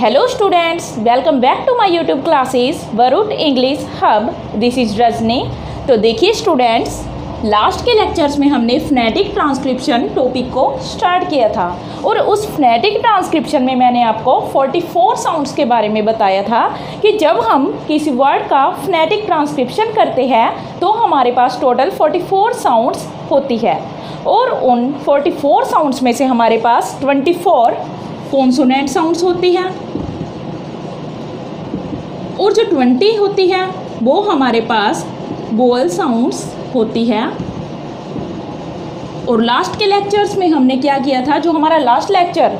Hello students, welcome back to my YouTube classes Varun English hub. This is Rajni. तो देखिए students, last के lectures में हमने फोनेटिक ट्रांसक्रिप्शन टॉपिक को स्टार्ट किया था और उस फोनेटिक ट्रांसक्रिप्शन में मैंने आपको 44 साउंड्स के बारे में बताया था कि जब हम किसी वर्ड का फोनेटिक ट्रांसक्रिप्शन करते हैं तो हमारे पास टोटल 44 साउंड्स होती है और उन 44 साउंड्स में से हमारे पास 24 कॉन्सोनेंट साउंड्स होती हैं और जो 20 होती है वो हमारे पास वोवेल साउंड्स होती है। और लास्ट के लेक्चर्स में हमने क्या किया था, जो हमारा लास्ट लेक्चर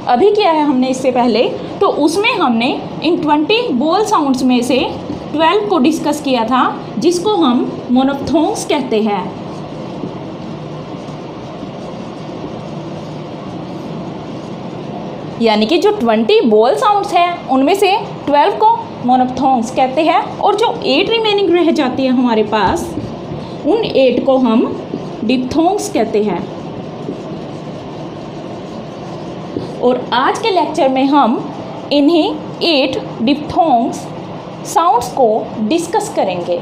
अभी किया है हमने इससे पहले, तो उसमें हमने इन 20 वोवेल साउंड्स में से 12 को डिस्कस किया था जिसको हम मोनोफ्थोंग्स कहते हैं। यानी कि जो 20 वोवेल साउंड्स हैं उनमें से 12 को मोनोफ्थोंग्स कहते हैं और जो 8 रिमेनिंग रह जाती है हमारे पास, उन 8 को हम डिप्थोंग्स कहते हैं। और आज के लेक्चर में हम इन्हीं 8 डिप्थोंग्स साउंड्स को डिस्कस करेंगे।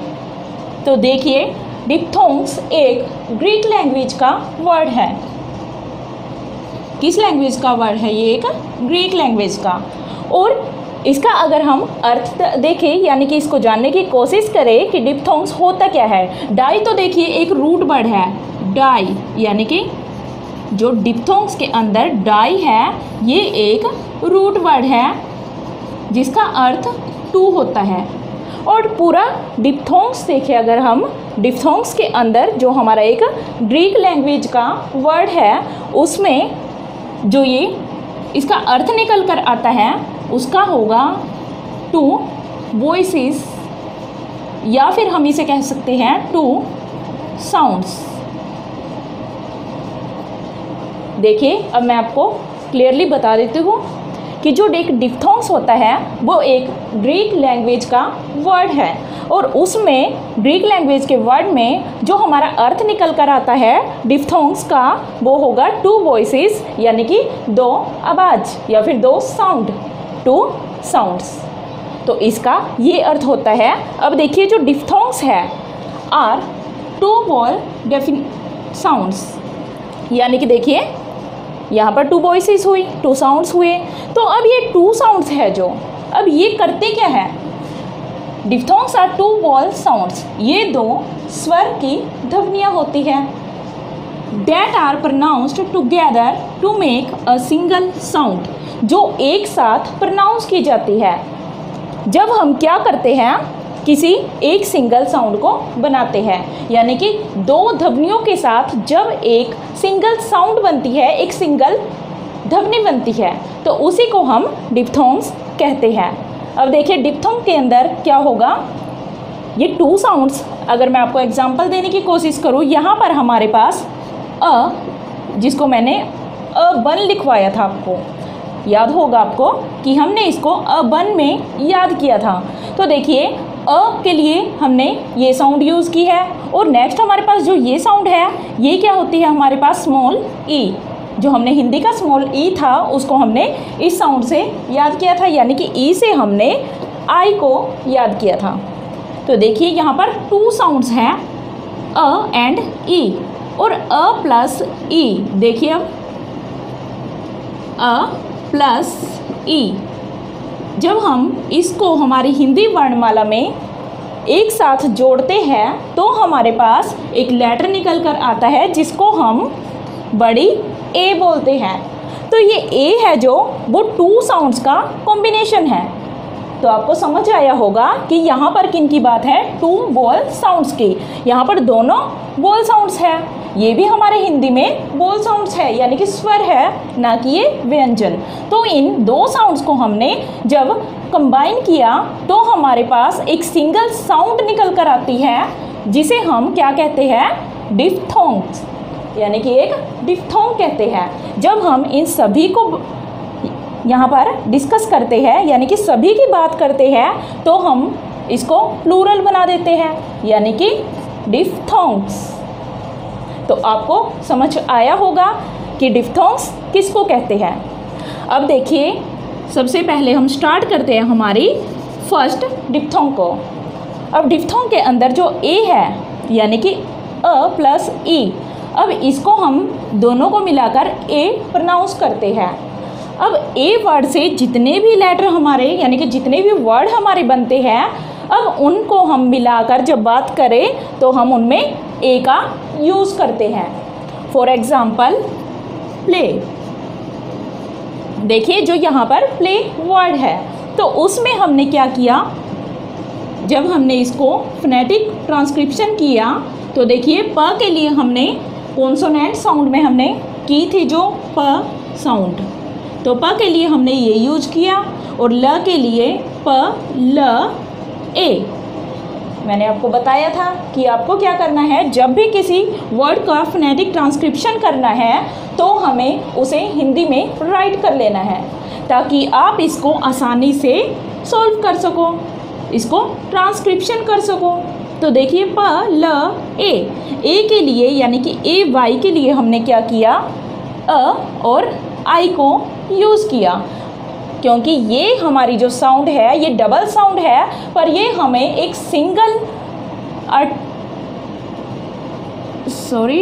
तो देखिए, डिप्थोंग्स एक ग्रीक लैंग्वेज का वर्ड है। किस लैंग्वेज का वर्ड है ये? एक ग्रीक लैंग्वेज का। और इसका अगर हम अर्थ देखें, यानी कि इसको जानने की कोशिश करें कि डिप्थोंग्स होता क्या है। डाई तो देखिए एक रूट वर्ड है, डाई, यानी कि जो डिप्थोंग्स के अंदर डाई है ये एक रूट वर्ड है जिसका अर्थ टू होता है। और पूरा डिप्थोंग्स देखें, अगर हम डिप्थोंग्स के अंदर जो हमारा एक ग्रीक लैंग्वेज का वर्ड है उसमें जो ये इसका अर्थ निकल कर आता है उसका होगा टू वॉइसेस, या फिर हम इसे कह सकते हैं टू साउंड्स। देखिए, अब मैं आपको क्लियरली बता देती हूँ कि जो एक डिप्थोंग्स होता है वो एक ग्रीक लैंग्वेज का वर्ड है और उसमें ग्रीक लैंग्वेज के वर्ड में जो हमारा अर्थ निकल कर आता है डिप्थोंग्स का वो होगा टू वॉइसेस, यानी कि दो आवाज़ या फिर दो साउंड, टू साउंड्स। तो इसका ये अर्थ होता है। अब देखिए, जो डिप्थोंग्स है आर टू वोवेल साउंड्स, यानी कि देखिए यहाँ पर टू वॉइसेस हुई, टू साउंड्स हुए। तो अब ये टू साउंड्स है जो, अब ये करते क्या है? Diphthongs are two vowel sounds, ये दो स्वर की ध्वनियाँ होती हैं that are pronounced together to make a single sound, जो एक साथ प्रोनाउंस की जाती है जब हम क्या करते हैं, किसी एक सिंगल साउंड को बनाते हैं। यानी कि दो ध्वनियों के साथ जब एक सिंगल साउंड बनती है, एक सिंगल ध्वनि बनती है, तो उसी को हम डिप्थोंग्स कहते हैं। अब देखिए, डिप्थोंग के अंदर क्या होगा, ये टू साउंड्स, अगर मैं आपको एग्जांपल देने की कोशिश करूँ, यहाँ पर हमारे पास अ, जिसको मैंने अ बन लिखवाया था, आपको याद होगा आपको कि हमने इसको अ बन में याद किया था। तो देखिए, अ के लिए हमने ये साउंड यूज़ की है और नेक्स्ट हमारे पास जो ये साउंड है ये क्या होती है हमारे पास, स्मॉल ई। जो हमने हिंदी का स्मॉल ई था उसको हमने इस साउंड से याद किया था, यानी कि ई से हमने आई को याद किया था। तो देखिए, यहाँ पर टू साउंड्स हैं, अ एंड ई, और अ प्लस ई। देखिए, अब अ प्लस ई, जब हम इसको हमारी हिंदी वर्णमाला में एक साथ जोड़ते हैं तो हमारे पास एक लेटर निकल कर आता है जिसको हम बड़ी ए बोलते हैं। तो ये ए है जो वो टू साउंड्स का कॉम्बिनेशन है। तो आपको समझ आया होगा कि यहाँ पर किन की बात है, टू वोवेल साउंड्स की। यहाँ पर दोनों वोवेल साउंड्स है, ये भी हमारे हिंदी में वोवेल साउंड्स है, यानी कि स्वर है, ना कि ये व्यंजन। तो इन दो साउंड्स को हमने जब कंबाइन किया तो हमारे पास एक सिंगल साउंड निकल कर आती है जिसे हम क्या कहते हैं, डिप्थोंग्स, यानी कि एक डिप्थोंग कहते हैं। जब हम इन सभी को यहाँ पर डिस्कस करते हैं, यानी कि सभी की बात करते हैं, तो हम इसको प्लूरल बना देते हैं, यानी कि डिप्थोंग्स। तो आपको समझ आया होगा कि डिप्थोंग्स किसको कहते हैं। अब देखिए, सबसे पहले हम स्टार्ट करते हैं हमारी फर्स्ट डिप्थोंग को। अब डिप्थोंग के अंदर जो ए है यानी कि अ प्लस ई, अब इसको हम दोनों को मिलाकर ए प्रोनाउंस करते हैं। अब ए वर्ड से जितने भी लेटर हमारे यानी कि जितने भी वर्ड हमारे बनते हैं, अब उनको हम मिलाकर जब बात करें तो हम उनमें ए का यूज़ करते हैं। फॉर एग्ज़ाम्पल प्ले, देखिए जो यहाँ पर प्ले वर्ड है तो उसमें हमने क्या किया, जब हमने इसको फोनेटिक ट्रांसक्रिप्शन किया तो देखिए प के लिए हमने कॉन्सोनेंट साउंड में हमने की थी जो प साउंड, तो प के लिए हमने ये यूज किया और ल के लिए प ल ए। मैंने आपको बताया था कि आपको क्या करना है, जब भी किसी वर्ड का फोनेटिक ट्रांसक्रिप्शन करना है तो हमें उसे हिंदी में राइट कर लेना है ताकि आप इसको आसानी से सॉल्व कर सको, इसको ट्रांसक्रिप्शन कर सको। तो देखिए प ल ए के लिए यानी कि ए वाई के लिए हमने क्या किया, अ और आई को यूज़ किया, क्योंकि ये हमारी जो साउंड है ये डबल साउंड है, पर ये हमें एक सिंगल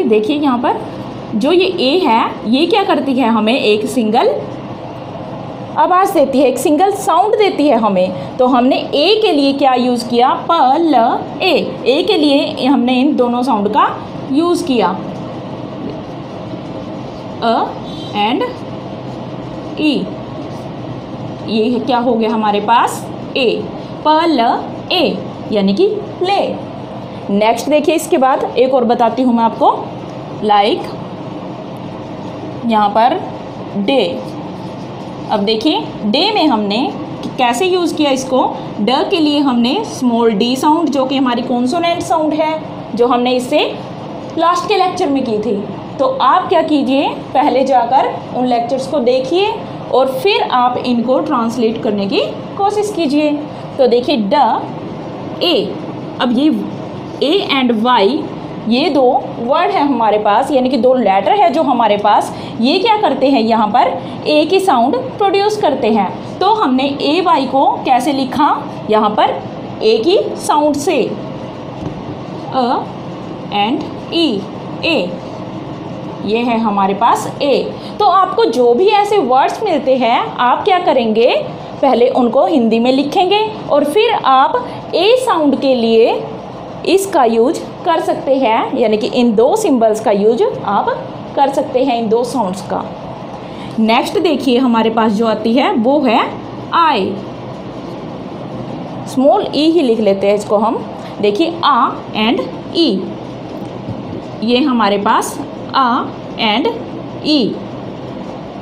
देखिए यहाँ पर जो ये ए है ये क्या करती है, हमें एक सिंगल आवाज़ देती है, एक सिंगल साउंड देती है हमें। तो हमने ए के लिए क्या यूज़ किया, प ल ए के लिए हमने इन दोनों साउंड का यूज़ किया, अ एंड ई। ये क्या हो गया हमारे पास, ए, प ल ए यानी कि प्ले। नेक्स्ट देखिए इसके बाद एक और बताती हूँ मैं आपको, लाइक यहाँ पर डे। अब देखिए डे में हमने कैसे यूज़ किया इसको, ड के लिए हमने स्मॉल डी साउंड जो कि हमारी कॉन्सोनेंट साउंड है, जो हमने इससे लास्ट के लेक्चर में की थी। तो आप क्या कीजिए, पहले जाकर उन लेक्चर्स को देखिए और फिर आप इनको ट्रांसलेट करने की कोशिश कीजिए। तो देखिए ड ए, अब ये ए एंड वाई ये दो वर्ड है हमारे पास, यानी कि दो लेटर है जो हमारे पास, ये क्या करते हैं यहाँ पर ए की साउंड प्रोड्यूस करते हैं। तो हमने ए वाई को कैसे लिखा, यहाँ पर ए की साउंड से, अ एंड ई, ए, ये है हमारे पास ए। तो आपको जो भी ऐसे वर्ड्स मिलते हैं आप क्या करेंगे, पहले उनको हिंदी में लिखेंगे और फिर आप ए साउंड के लिए इसका यूज कर सकते हैं, यानी कि इन दो सिंबल्स का यूज आप कर सकते हैं, इन दो साउंड्स का। नेक्स्ट देखिए हमारे पास जो आती है वो है आई, स्मॉल ई ही लिख लेते हैं इसको हम। देखिए आ एंड ई, ये हमारे पास आ एंड ई।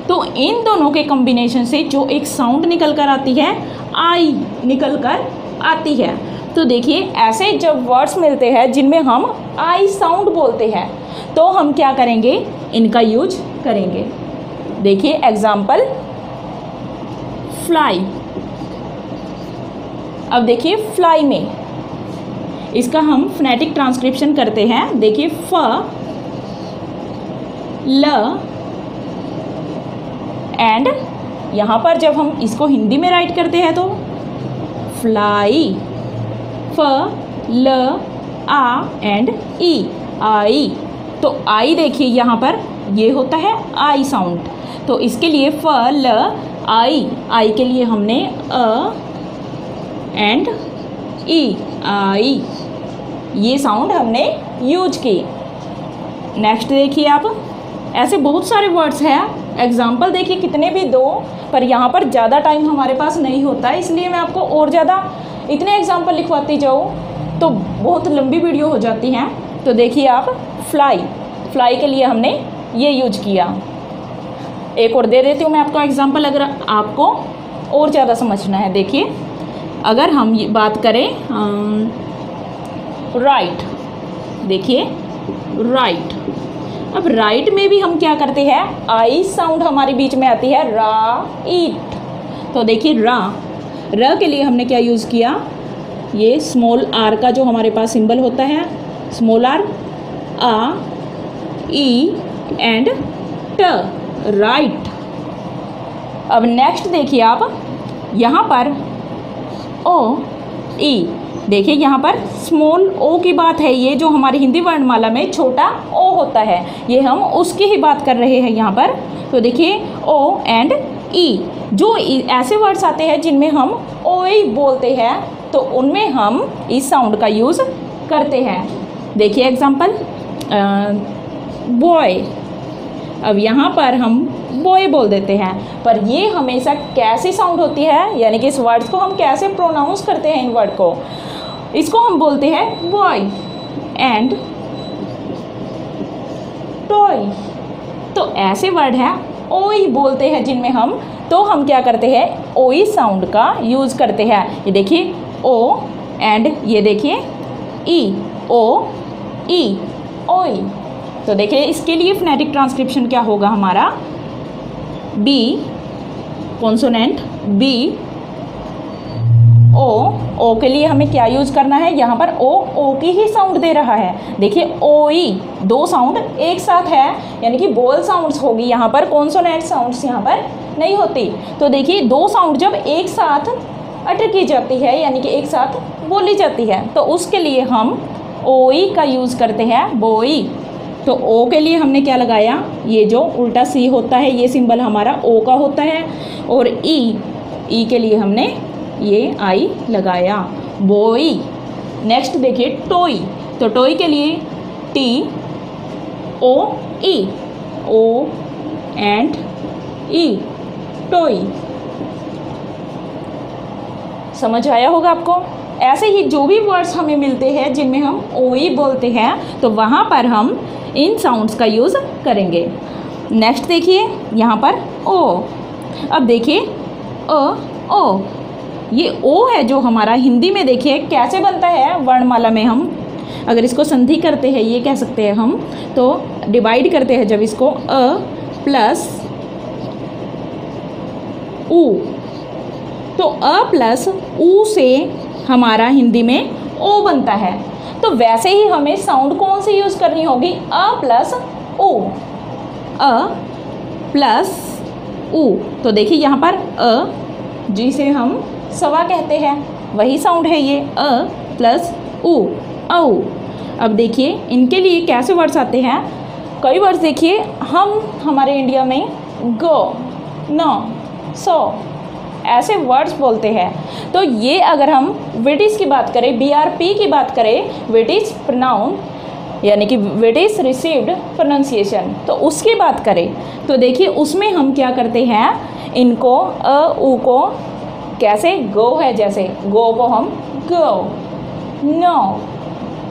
तो इन दोनों के कॉम्बिनेशन से जो एक साउंड निकल कर आती है, आई निकल कर आती है। तो देखिए ऐसे जब वर्ड्स मिलते हैं जिनमें हम आई साउंड बोलते हैं तो हम क्या करेंगे, इनका यूज करेंगे। देखिए एग्जाम्पल फ्लाई। अब देखिए फ्लाई में इसका हम फोनेटिक ट्रांसक्रिप्शन करते हैं। देखिए फ ल एंड यहाँ पर जब हम इसको हिंदी में राइट करते हैं तो फ्लाई, फ ल आ एंड ई, आई। तो आई देखिए यहाँ पर ये होता है आई साउंड, तो इसके लिए फ ल आई, आई के लिए हमने अ एंड ई, आई, ये साउंड हमने यूज की। नेक्स्ट देखिए आप, ऐसे बहुत सारे वर्ड्स हैं, एग्जाम्पल देखिए कितने भी दो, पर यहाँ पर ज़्यादा टाइम हमारे पास नहीं होता, इसलिए मैं आपको और ज़्यादा इतने एग्जाम्पल लिखवाती जाऊँ तो बहुत लंबी वीडियो हो जाती हैं। तो देखिए आप फ्लाई, फ्लाई के लिए हमने ये यूज किया। एक और दे देती हूँ मैं आपको एग्जाम्पल, अगर आपको और ज़्यादा समझना है। देखिए अगर हम ये बात करें राइट, देखिए राइट। अब राइट में भी हम क्या करते हैं, आई साउंड हमारे बीच में आती है, रा ईट। तो देखिए रा, र के लिए हमने क्या यूज़ किया, ये स्मॉल आर का जो हमारे पास सिंबल होता है, स्मॉल आर, आ ई एंड ट, राइट। अब नेक्स्ट देखिए आप, यहाँ पर ओ ई, देखिए यहाँ पर स्मॉल ओ की बात है। ये जो हमारी हिंदी वर्णमाला में छोटा ओ होता है, ये हम उसकी ही बात कर रहे हैं यहाँ पर। तो देखिए ओ एंड ई, जो ऐसे वर्ड्स आते हैं जिनमें हम ओ ई बोलते हैं, तो उनमें हम इस साउंड का यूज़ करते हैं। देखिए एग्जाम्पल, बॉय। अब यहाँ पर हम बॉय बोल देते हैं, पर ये हमेशा कैसी साउंड होती है, यानी कि इस वर्ड्स को हम कैसे प्रोनाउंस करते हैं, इन वर्ड को, इसको हम बोलते हैं बॉय एंड टॉय। तो ऐसे वर्ड हैं ओई बोलते हैं जिनमें हम, तो हम क्या करते हैं, ओई साउंड का यूज़ करते हैं। ये देखिए ओ एंड ये देखिए ई, ओ ई, ओई। तो देखिए इसके लिए फोनेटिक ट्रांसक्रिप्शन क्या होगा हमारा, बी कॉन्सोनेंट बी, ओ के लिए हमें क्या यूज़ करना है, यहाँ पर ओ की ही साउंड दे रहा है। देखिए ओ ई, दो साउंड एक साथ है, यानी कि बोल साउंड्स होगी यहाँ पर, कॉन्सोनेंट साउंड्स यहाँ पर नहीं होती। तो देखिए दो साउंड जब एक साथ अटर की जाती है, यानी कि एक साथ बोली जाती है, तो उसके लिए हम ओ ई का यूज़ करते हैं, बोई। तो ओ के लिए हमने क्या लगाया, ये जो उल्टा सी होता है, ये सिंबल हमारा ओ का होता है, और ई के लिए हमने ये आई लगाया, बोई। नेक्स्ट देखिए टॉय। तो टॉय के लिए T O E, O and E, toy. समझ आया होगा आपको। ऐसे ही जो भी वर्ड्स हमें मिलते हैं जिनमें हम ओ ई बोलते हैं, तो वहाँ पर हम इन साउंड्स का यूज़ करेंगे। नेक्स्ट देखिए यहाँ पर ओ। अब देखिए ओ, ये ओ है जो हमारा हिंदी में देखिए कैसे बनता है, वर्णमाला में हम अगर इसको संधि करते हैं, ये कह सकते हैं हम, तो डिवाइड करते हैं जब इसको, अ प्लस ऊ, तो अ प्लस ऊ से हमारा हिंदी में ओ बनता है। तो वैसे ही हमें साउंड कौन सी यूज़ करनी होगी, अ प्लस ऊ, अ प्लस ऊ। तो देखिए यहाँ पर अ, जिसे हम सवा कहते हैं, वही साउंड है ये, अ प्लस ऊ, औ। अब देखिए इनके लिए कैसे वर्ड्स आते हैं। कई वर्ड्स देखिए हम हमारे इंडिया में गो, न, सो ऐसे वर्ड्स बोलते हैं। तो ये अगर हम ब्रिटिश की बात करें, BRP की बात करें, ब्रिटिश प्रोनाउन, यानी कि ब्रिटिश रिसीव्ड प्रोनाउंसिएशन, तो उसकी बात करें, तो देखिए उसमें हम क्या करते हैं, इनको अ ऊ को कैसे, गो है जैसे, गो को हम गो, नो,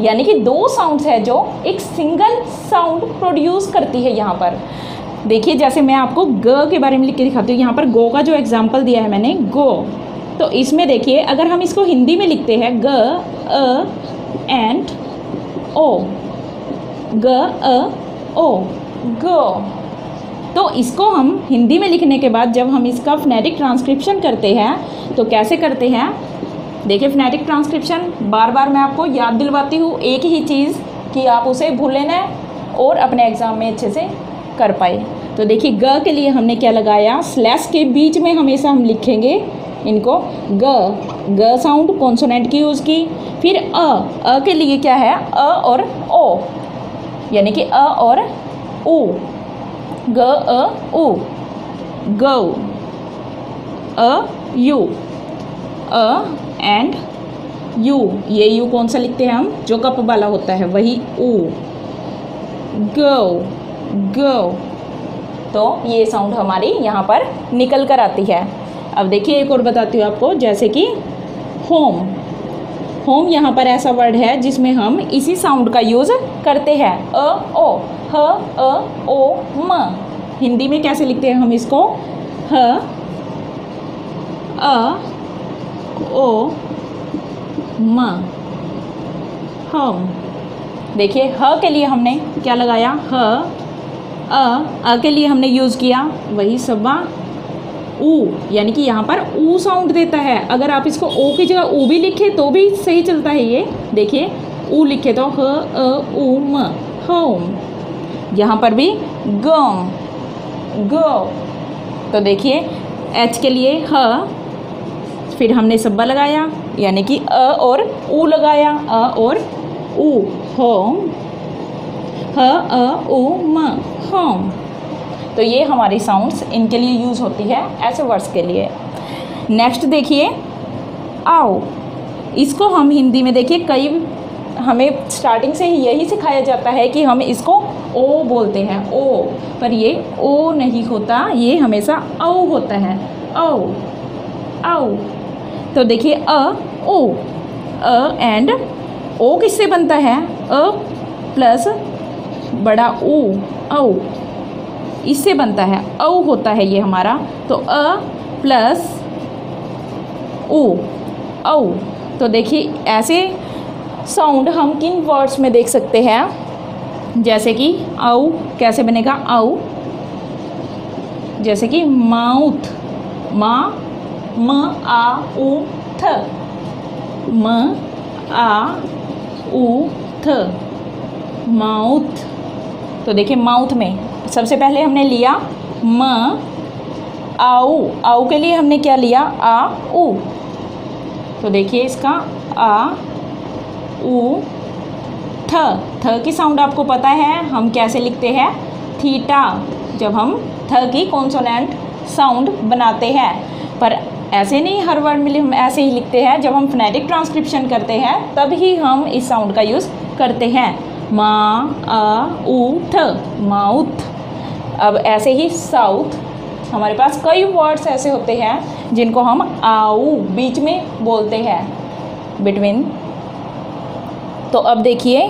यानी कि दो साउंड्स है जो एक सिंगल साउंड प्रोड्यूस करती है यहाँ पर। देखिए जैसे मैं आपको ग के बारे में लिख के दिखाती हूँ, यहाँ पर गो का जो एग्जाम्पल दिया है मैंने, गो। तो इसमें देखिए अगर हम इसको हिंदी में लिखते हैं, ग अ एंड ओ, ग अ ओ, गो। तो इसको हम हिंदी में लिखने के बाद जब हम इसका फोनेटिक ट्रांसक्रिप्शन करते हैं, तो कैसे करते हैं, देखिए फोनेटिक ट्रांसक्रिप्शन बार बार मैं आपको याद दिलवाती हूँ, एक ही चीज़ कि आप उसे भूलें ना और अपने एग्ज़ाम में अच्छे से कर पाए। तो देखिए ग के लिए हमने क्या लगाया, स्लैश के बीच में हमेशा हम लिखेंगे इनको, ग साउंड कॉन्सोनेंट की यूज़ की। फिर अ के लिए क्या है, अ और ओ, यानी कि अ और ऊ, ग अ ऊ, गो, अ यू, अ एंड यू, ये यू कौन सा लिखते हैं हम, जो कप वाला होता है वही ऊ, गो, गो। तो ये साउंड हमारी यहाँ पर निकल कर आती है। अब देखिए एक और बताती हूँ आपको, जैसे कि होम। होम यहाँ पर ऐसा वर्ड है जिसमें हम इसी साउंड का यूज़ करते हैं, अ ओ, ह अ ओ म। हिंदी में कैसे लिखते हैं हम इसको, ह अ ओ म, होम। देखिए ह के लिए हमने क्या लगाया, ह, अ के लिए हमने यूज़ किया वही सवा ऊ, यानी कि यहाँ पर ऊ साउंड देता है। अगर आप इसको ओ की जगह ऊ भी लिखे तो भी सही चलता है ये। देखिए ऊ लिखे तो ह अ ऊ म, होम। यहाँ पर भी गम, गो। तो देखिए एच के लिए ह, फिर हमने सब्बा लगाया यानी कि अ और ऊ लगाया, अ और ऊ, होम, ह अ ऊ म, होम। तो ये हमारी साउंड्स इनके लिए यूज़ होती है ऐसे वर्ड्स के लिए। नेक्स्ट देखिए आओ, इसको हम हिंदी में देखिए कई हमें स्टार्टिंग से ही यही सिखाया जाता है कि हम इसको ओ बोलते हैं, ओ, पर ये ओ नहीं होता, ये हमेशा औ होता है, औ, औ। तो देखिए अ ओ, अ एंड ओ किससे बनता है, अ प्लस बड़ा ऊ, औ, इससे बनता है, औ होता है ये हमारा। तो अ प्लस ऊ, औ। तो देखिए ऐसे साउंड हम किन वर्ड्स में देख सकते हैं, जैसे कि औ कैसे बनेगा, औ, जैसे कि माउथ, मा, म आ उ थ, म आ उ थ, माउथ। तो देखिए माउथ में सबसे पहले हमने लिया म, आउ, आउ के लिए हमने क्या लिया, आ उ। तो देखिए इसका आ उ थ, थ की साउंड आपको पता है हम कैसे लिखते हैं, थीटा, जब हम थ की कॉन्सोनेंट साउंड बनाते हैं। पर ऐसे नहीं हर वर्ड में हम ऐसे ही लिखते हैं, जब हम फोनेटिक ट्रांसक्रिप्शन करते हैं तब ही हम इस साउंड का यूज़ करते हैं, मा आ उ थ, माउथ। अब ऐसे ही साउथ, हमारे पास कई वर्ड्स ऐसे होते हैं जिनको हम आऊ बीच में बोलते हैं, बिटवीन। तो अब देखिए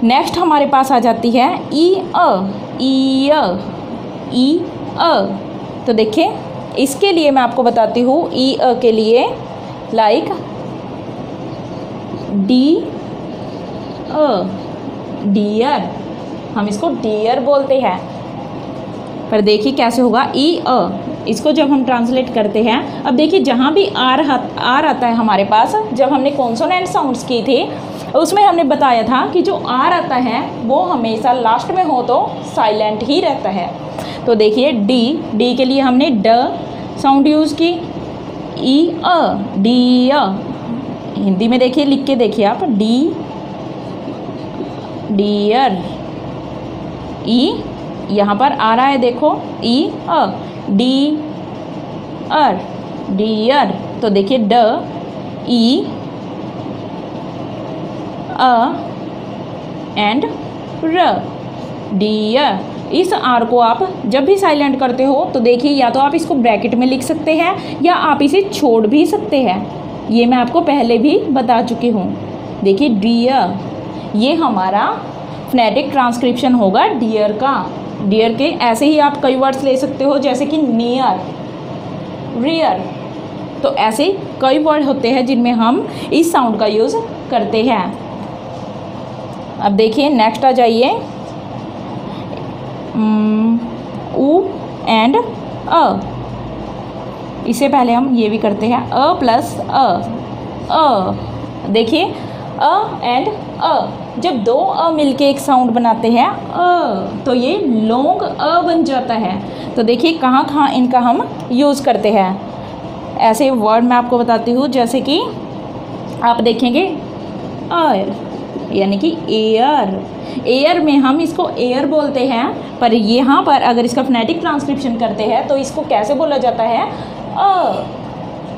नेक्स्ट हमारे पास आ जाती है ई अ, ई अ, ई अ। तो देखिए इसके लिए मैं आपको बताती हूँ, ई अ के लिए लाइक डी अ, डियर, हम इसको डियर बोलते हैं। पर देखिए कैसे होगा, ई अ, इसको जब हम ट्रांसलेट करते हैं, अब देखिए जहाँ भी आर आता है हमारे पास, जब हमने कॉन्सोनेंट साउंड्स की थी उसमें हमने बताया था कि जो आर आता है वो हमेशा लास्ट में हो तो साइलेंट ही रहता है। तो देखिए डी, डी के लिए हमने ड साउंड यूज़ की, ई अ, डी अ। हिंदी में देखिए लिख के देखिए आप, डी, डियर, ई यहाँ पर आ रहा है देखो, ई अ, डी अर, डियर। तो देखिए ड, ई, अ एंड र, डियर। इस आर को आप जब भी साइलेंट करते हो तो देखिए या तो आप इसको ब्रैकेट में लिख सकते हैं या आप इसे छोड़ भी सकते हैं, ये मैं आपको पहले भी बता चुकी हूँ। देखिए डियर, ये हमारा फोनेटिक ट्रांसक्रिप्शन होगा डियर का। डियर के ऐसे ही आप कई वर्ड्स ले सकते हो, जैसे कि नियर, रियर। तो ऐसे कई वर्ड होते हैं जिनमें हम इस साउंड का यूज़ करते हैं। अब देखिए नेक्स्ट आ जाइए, ऊ एंड अ। इससे पहले हम ये भी करते हैं, अ प्लस अ, अ। देखिए अ एंड अ, जब दो अ मिलके एक साउंड बनाते हैं अ, तो ये लॉन्ग अ बन जाता है। तो देखिए कहाँ कहाँ इनका हम यूज़ करते हैं। ऐसे वर्ड मैं आपको बताती हूँ, जैसे कि आप देखेंगे एयर, यानी कि एयर, एयर में हम इसको एयर बोलते हैं, पर यहाँ पर अगर इसका फोनेटिक ट्रांसक्रिप्शन करते हैं तो इसको कैसे बोला जाता है,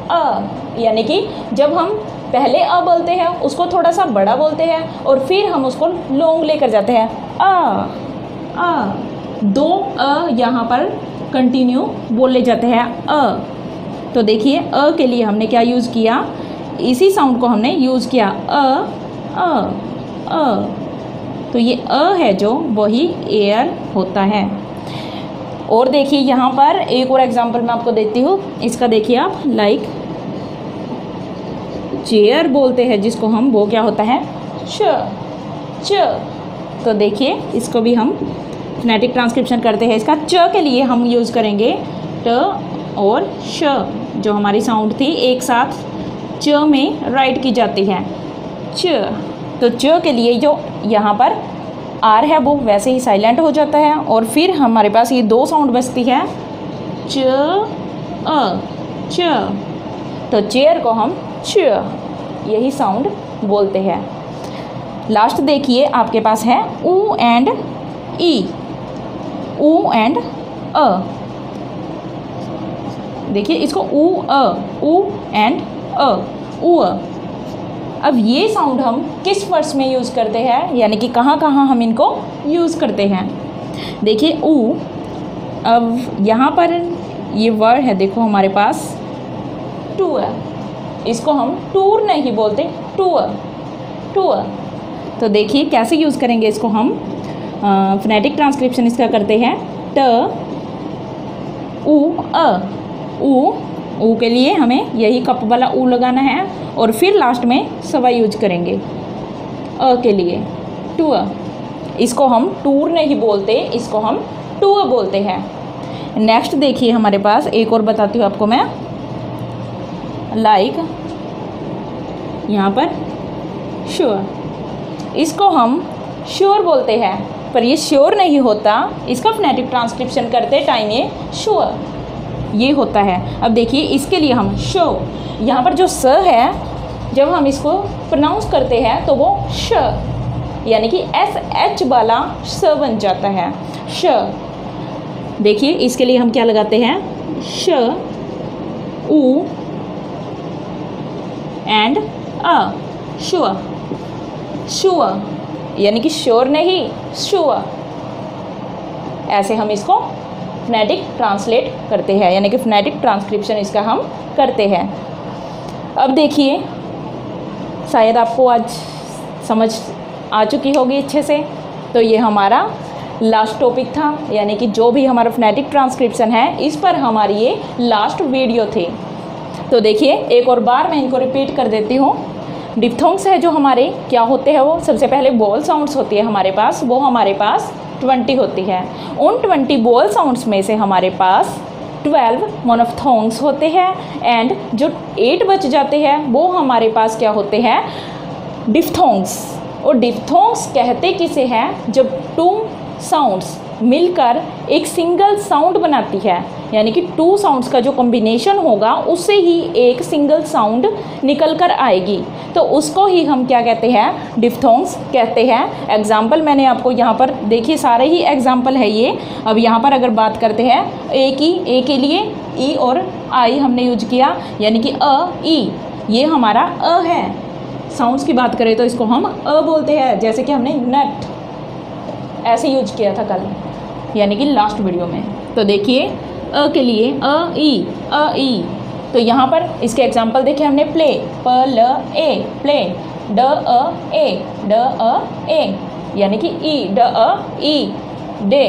अ, यानी कि जब हम पहले अ बोलते हैं उसको थोड़ा सा बड़ा बोलते हैं और फिर हम उसको लॉन्ग लेकर जाते हैं, अ, दो अ यहाँ पर कंटिन्यू बोले जाते हैं, अ। तो देखिए अ के लिए हमने क्या यूज़ किया, इसी साउंड को हमने यूज़ किया, अ। तो ये अ है जो वही एयर होता है। और देखिए यहाँ पर एक और एग्जांपल मैं आपको देती हूँ, इसका देखिए आप, लाइक चेयर बोलते हैं जिसको हम, वो क्या होता है, च। तो देखिए इसको भी हम फोनेटिक ट्रांसक्रिप्शन करते हैं, इसका च के लिए हम यूज़ करेंगे ट और श, जो हमारी साउंड थी एक साथ च में राइट की जाती है, च। तो च के लिए जो यहाँ पर आर है वो वैसे ही साइलेंट हो जाता है और फिर हमारे पास ये दो साउंड बचती है, च। तो चेयर को हम च यही साउंड बोलते हैं। लास्ट देखिए आपके पास है ऊ एंड ई, ऊ एंड अ। देखिए इसको ऊ एंड अ, ऊ अ। अब ये साउंड हम किस वर्ड्स में यूज़ करते हैं, यानी कि कहाँ कहाँ हम इनको यूज़ करते हैं। देखिए ऊ, अब यहाँ पर ये वर्ड है देखो हमारे पास टूर, इसको हम टूर नहीं बोलते, टूर टूर। तो देखिए कैसे यूज़ करेंगे इसको हम, फोनेटिक ट्रांसक्रिप्शन इसका करते हैं ट ऊ अ। ऊ के लिए हमें यही कप वाला ऊ लगाना है और फिर लास्ट में सवा यूज करेंगे अ के लिए, टूर। इसको हम टूर नहीं बोलते, इसको हम टूर बोलते हैं। नेक्स्ट देखिए हमारे पास एक और बताती हूँ आपको मैं, लाइक यहाँ पर श्योर, इसको हम श्योर बोलते हैं पर ये श्योर नहीं होता, इसका फोनेटिक ट्रांसक्रिप्शन करते टाइम ये श्योर ये होता है। अब देखिए इसके लिए हम शो, यहाँ पर जो स है जब हम इसको प्रोनाउंस करते हैं तो वो श, यानी कि SH वाला स बन जाता है, श। देखिए इसके लिए हम क्या लगाते हैं, श ऊ एंड अ, श्योर श्योर, यानी कि श्योर नहीं श्योर। ऐसे हम इसको फोनेटिक ट्रांसलेट करते हैं, यानी कि फोनेटिक ट्रांसक्रिप्शन इसका हम करते हैं। अब देखिए शायद आपको आज समझ आ चुकी होगी अच्छे से। तो ये हमारा लास्ट टॉपिक था, यानी कि जो भी हमारा फोनेटिक ट्रांसक्रिप्शन है इस पर हमारी ये लास्ट वीडियो थी। तो देखिए एक और बार मैं इनको रिपीट कर देती हूँ। डिप्थोंग्स है जो हमारे क्या होते हैं, वो सबसे पहले वोवल साउंड्स होती है हमारे पास, वो हमारे पास 20 होती है। उन 20 वोवल साउंड्स में से हमारे पास 12 मोनोफ्थोंग्स होते हैं एंड जो 8 बच जाते हैं वो हमारे पास क्या होते हैं, डिप्थोंग्स। और डिप्थोंग्स कहते किसे हैं, जब 2 साउंड्स मिलकर एक सिंगल साउंड बनाती है, यानी कि 2 साउंड्स का जो कॉम्बिनेशन होगा उससे ही एक सिंगल साउंड निकल कर आएगी, तो उसको ही हम क्या कहते हैं, डिप्थोंग्स कहते हैं। एग्जाम्पल मैंने आपको यहाँ पर देखिए सारे ही एग्जाम्पल है ये। अब यहाँ पर अगर बात करते हैं ए के लिए ई और आई हमने यूज किया, यानी कि अ ई, ये हमारा अ है। साउंड्स की बात करें तो इसको हम अ बोलते हैं, जैसे कि हमने नट ऐसे यूज किया था कल, यानी कि लास्ट वीडियो में। तो देखिए अ के लिए अ ई, तो यहाँ पर इसके एग्जाम्पल देखे हमने, प्ले प ल ए प्ले, ड अ ए, यानी कि ई ड अ ई डे।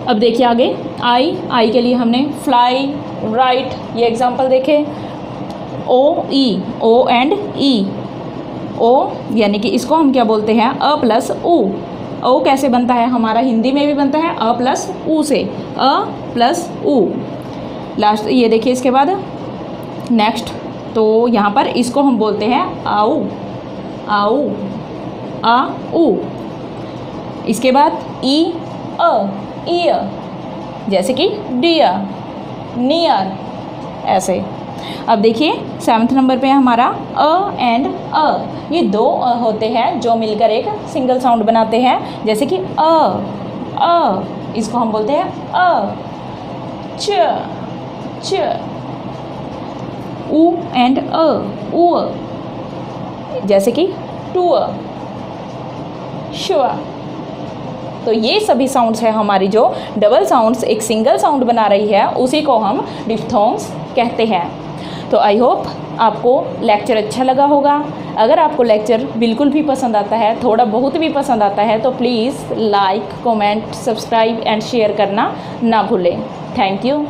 अब देखिए आगे आई के लिए हमने फ्लाई राइट, ये एग्जाम्पल देखे। ओ एंड ई, ओ यानी कि इसको हम क्या बोलते हैं, अ प्लस ऊ। ओ कैसे बनता है, हमारा हिंदी में भी बनता है अ प्लस ऊ से, अ प्लस ऊ। लास्ट ये देखिए इसके बाद नेक्स्ट, तो यहाँ पर इसको हम बोलते हैं आऊ आ ऊ। इसके बाद ई जैसे कि डियर नियर ऐसे। अब देखिए 7th नंबर पे हमारा अ एंड अ, ये 2 अ होते हैं जो मिलकर एक सिंगल साउंड बनाते हैं, जैसे कि अ, इसको हम बोलते हैं अ। च ऊ एंड अ, ऊ, जैसे कि टू अ, श्योर। तो ये सभी साउंड्स है हमारी जो डबल साउंड्स एक सिंगल साउंड बना रही है, उसी को हम डिप्थोंग्स कहते हैं। तो आई होप आपको लेक्चर अच्छा लगा होगा। अगर आपको लेक्चर बिल्कुल भी पसंद आता है, थोड़ा बहुत भी पसंद आता है, तो please like, comment, subscribe and share करना ना भूलें। Thank you.